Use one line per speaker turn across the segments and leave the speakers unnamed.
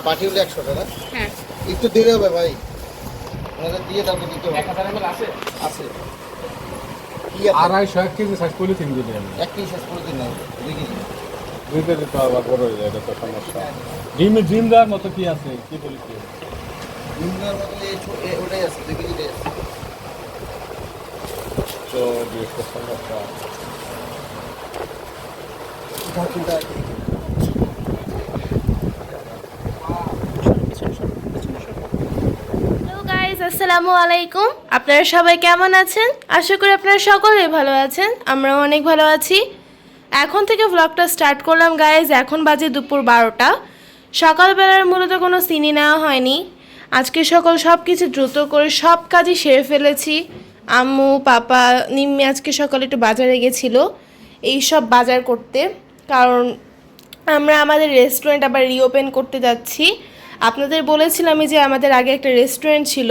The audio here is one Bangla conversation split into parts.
পার্টি হলে 100 টাকা।
হ্যাঁ
একটু দেরি হবে ভাই, ওনাদের দিয়ে তারপর দিতে হবে।
1000 ml আছে
আছে কি
250 কেজি সাইজ পলিথিন দিলে আমি
1 কেজি শেষ করে দিন না, 2 কেজি।
2 কেজি তো আবার বড় হয়ে যায়, এটা তো সমস্যা। ডিম দেওয়ার মতো কি আছে, কি বলি কি
ডিমের মতো ওটাই আছে, 2 কেজি আছে।
তো বেশ সমস্যা।
হ্যালো গাইস, আসসালামু আলাইকুম। আপনারা সবাই কেমন আছেন? আশা করি আপনারা সকলেই ভালো আছেন। আমরাও অনেক ভালো আছি। এখন থেকে ভ্লগটা স্টার্ট করলাম গাইস। এখন বাজে দুপুর 12টা। সকালবেলার মূলত কোনো সিনি নেওয়া হয়নি। আজকে সব কিছু দ্রুত করে সব কাজই সেরে ফেলেছি। আম্মু পাপা নিম্মি আজকে সকালে একটু বাজারে গেছিলো এই সব বাজার করতে, কারণ আমরা আমাদের রেস্টুরেন্ট আবার রিওপেন করতে যাচ্ছি। আপনাদের বলেছিলাম যে আমাদের আগে একটা রেস্টুরেন্ট ছিল,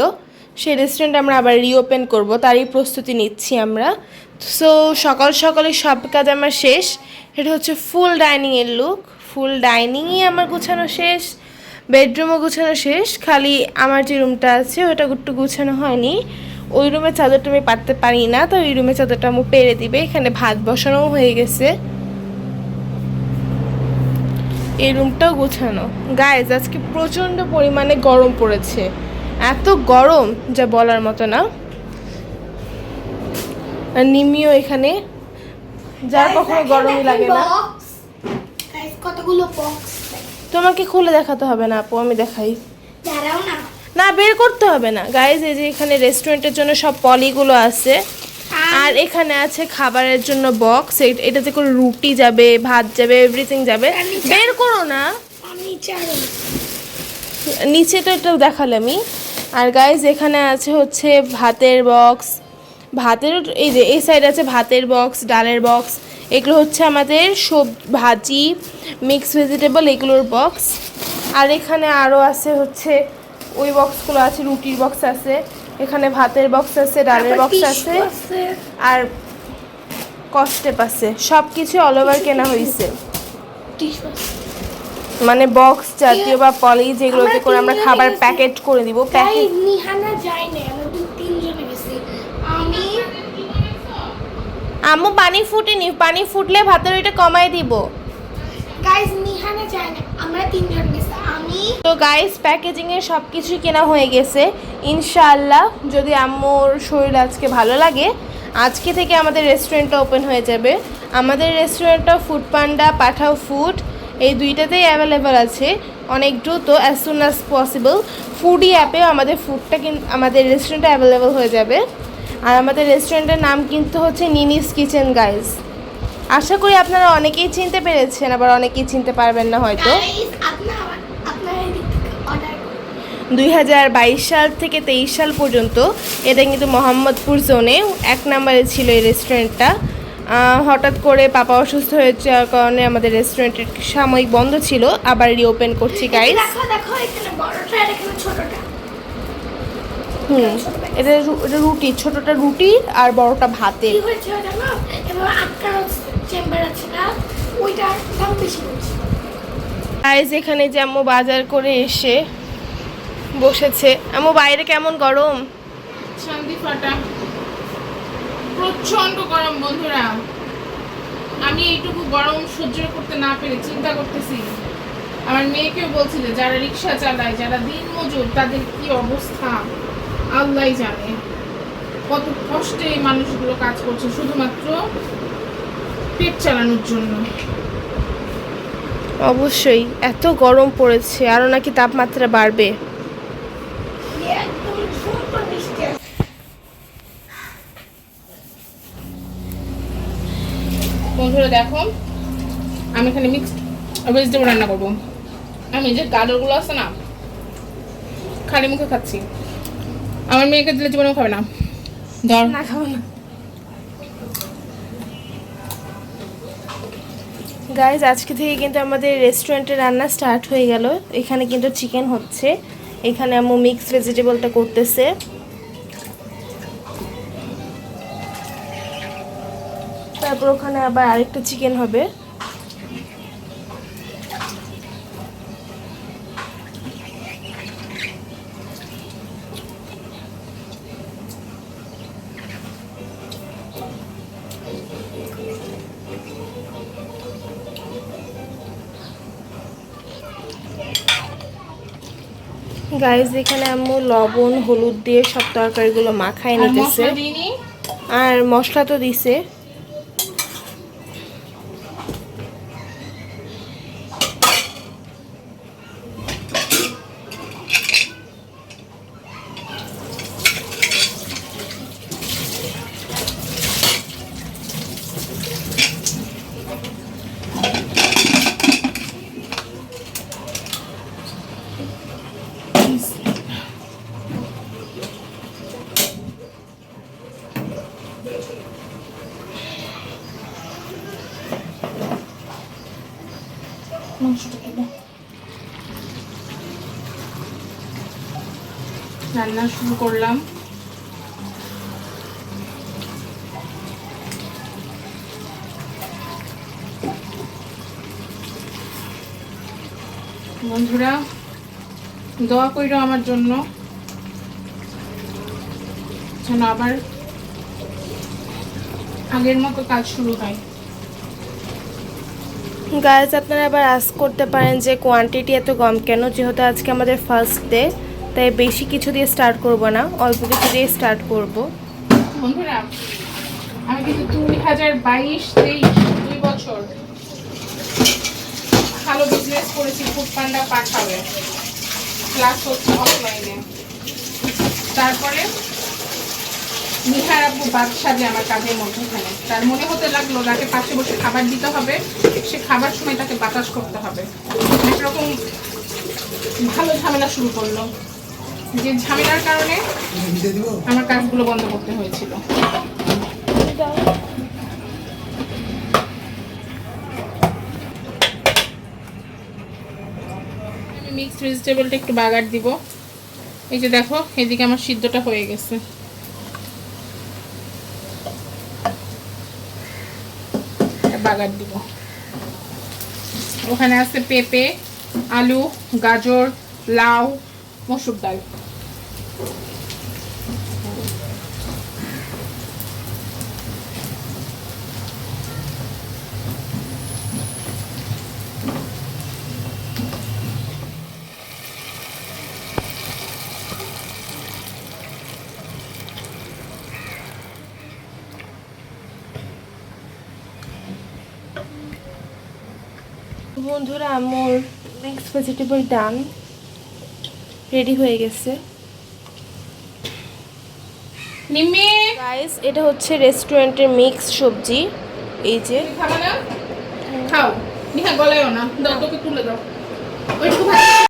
সেই রেস্টুরেন্ট আমরা আবার রিওপেন করব, তারই প্রস্তুতি নিচ্ছি আমরা। সো সকালে সব কাজ আমার শেষ। এটা হচ্ছে ফুল ডাইনিংয়ের লুক। ফুল ডাইনিংই আমার গুছানো শেষ, বেডরুমও গুছানো শেষ। খালি আমার যে রুমটা আছে ওটা একটু গুছানো হয়নি। ওই রুমের চাদরটা আমি পাততে পারি না, তো ওই রুমের চাদরটা আমি পেরে দিবে। এখানে ভাত বসানোও হয়ে গেছে, এই রুমটাও গোছানো। গাইজ আজকে প্রচণ্ড পরিমাণে গরম পড়েছে, এত গরম যা বলার মতো না। আর নিমিও এখানে, যার কখনো গরমই লাগে না।
কতগুলো বক্স
তোমাকে খুলে দেখাতে হবে না আপু, আমি দেখাই।
দাঁড়াও না,
না বের করতে হবে না গাইজ। এই যে এখানে রেস্টুরেন্টের জন্য সব পলিগুলো আছে, আর এখানে আছে খাবারের জন্য বক্স। এটাতে করে রুটি যাবে, ভাত যাবে, এভরিথিং যাবে। বের করো না,
আমি চাই
নিচে তো এটা দেখালে আমি। আর গাইজ এখানে আছে হচ্ছে ভাতের বক্স, এই যে এই সাইড আছে ভাতের বক্স, ডালের বক্স। এগুলো হচ্ছে আমাদের ভাজি, মিক্স ভেজিটেবল এগুলোর বক্স। আর এখানে আরও আছে হচ্ছে ওই বক্সগুলো আছে, রুটির বক্স আছে, এখানে ভাতের বক্স আছে, ডালের বক্স আছে, আর কস্টেপ আছে। সব কিছু অল ওভার কেনা হয়েছে, মানে বক্স জাতীয় বা পলি যেগুলোতে করে আমরা খাবার প্যাকেট করে দিব। প্যাকেট
নিহানা যাই না, আমরা তিনজনে গেছি। আমি
আম্মু পানি ফুটেনি, পানি ফুটলে ভাতের ওইটা কমাই দিব।
গাইস নিহানা যাই না, আমরা তিনজন গেছি। আমি
তো গাইস প্যাকেজিংয়ের সব কিছুই কেনা হয়ে গেছে। ইনশাআল্লাহ যদি আম্মুর শরীর আজকে ভালো লাগে, আজকে থেকে আমাদের রেস্টুরেন্টটা ওপেন হয়ে যাবে। আমাদের রেস্টুরেন্টটা ফুড পান্ডা, পাঠাও ফুড এই দুইটাতেই অ্যাভেলেবেল আছে। অনেক দ্রুত, as soon as possible Foodie অ্যাপেও আমাদের রেস্টুরেন্টটা অ্যাভেলেবেল হয়ে যাবে। আর আমাদের রেস্টুরেন্টের নাম কিন্তু হচ্ছে নিনিস কিচেন গাইজ। আশা করি আপনারা অনেকেই চিনতে পেরেছেন, আবার অনেকেই চিনতে পারবেন না হয়তো।
গাইস আপনারা এদিক থেকে অর্ডার করুন।
2022 সাল থেকে 23 সাল পর্যন্ত এটা কিন্তু মোহাম্মদপুর জোনে 1 নম্বরে ছিল এই রেস্টুরেন্টটা। হঠাৎ করে পাপা অসুস্থ হয়ে যাওয়ার কারণে আমাদের রেস্টুরেন্টের সাময়িক বন্ধ ছিল, আবার রিওপেন করছি গাইজ।
দেখো এখানে বড়টা আর এখানে ছোটটা।
এটা রুটি, ছোটটা রুটি আর বড়টা ভাতের।
কি হয়েছে জানো, এবার আটকানো চেম্বার আছে না, ওইটার দাম বেশি হচ্ছে।
গাইজ এখানে যে আম্মু বাজার করে এসে বসেছে। আম্মু বাইরে কেমন গরম?
শান্তি ফাটা, প্রচন্ড গরম বন্ধুরা। আমি এইটুকু গরম সহ্য করতে না পেরে চিন্তা করতেছি, আমার মেয়েকেও বলছিল যারা রিক্সা চালায়, যারা দিন মজুর, তাদের কি অবস্থা আল্লাহই জানে। কত কষ্টে এই মানুষগুলো কাজ করছে শুধুমাত্র পেট চালানোর জন্য।
অবশ্যই এত গরম পড়েছে, আরও নাকি তাপমাত্রা বাড়বে।
একদম সুন্দর মিষ্টি আছে।
বন্ধুরা দেখো, আমি এখানে মিক্স ভেজিটেবল রান্না করবো। আমি যে গাজরগুলো আছে না, খালি মুখে খাচ্ছি। আমার মেয়েকে দিলে জীবনেও খাবে না। ধর
না খাবো না গাইজ। আজকে থেকে কিন্তু আমাদের রেস্টুরেন্টে রান্না স্টার্ট হয়ে গেল। এখানে কিন্তু চিকেন হচ্ছে, এখানে আম্মু মিক্স ভেজিটেবলটা করতেছে। তারপর ওখানে আবার আরেকটা চিকেন হবে। গাইস এখানে আম্মু লবণ হলুদ দিয়ে সব তরকারিগুলো মাখায়
আর
নিতেছে
মশলা দিইনি।
আর মশলা তো দিছে।
মাংসটা দিবো। রান্না শুরু করলাম। বন্ধুরা দোয়া কইরো আমার জন্য, যেন আবার আগের মতো কাজ শুরু হয়।
গাইজ আপনারা আবার আস্ক করতে পারেন যে কোয়ান্টিটি এত কম কেন, যেহেতু আজকে আমাদের ফার্স্ট ডে তাই বেশি কিছু দিয়ে স্টার্ট করব না, অল্প কিছু দিয়ে স্টার্ট করব।
বন্ধুরা আমি কিন্তু 2022-23 2 বছর ভালো বিজনেস করেছি ফুড পান্ডা পাঠাবে, প্লাস হচ্ছে অফলাইনে। তারপরে নিহার আব্বু বাদ সাজে আমার কাজের মধ্যখানে, তার মনে হতে লাগলো তাকে পাশে বসে খাবার দিতে হবে, সে খাবার সময় তাকে বাতাস করতে হবে। একরকম ভালো ঝামেলা শুরু করলো, যে ঝামেলার কারণে আমার কাজগুলো বন্ধ করতে হয়েছিল। আমি মিক্সড ভেজিটেবলটা একটু বাগার দিব। এই যে দেখো এদিকে আমার সিদ্ধটা হয়ে গেছে। বাগার দিব। ওখানে আছে পেঁপে, আলু, গাজর, লাউ, মসুর ডাল।
বন্ধুরা আমার মিক্সড ভেজিটেবল ডান রেডি হয়ে গেছে।
নিম্মি
গাইস এটা হচ্ছে রেস্টুরেন্টের মিক্স সবজি। এই যে
খাবে না? খাও। নিহা গলায়ও না, দাও তোকে তুলে দাও। ওইটুকু ভাত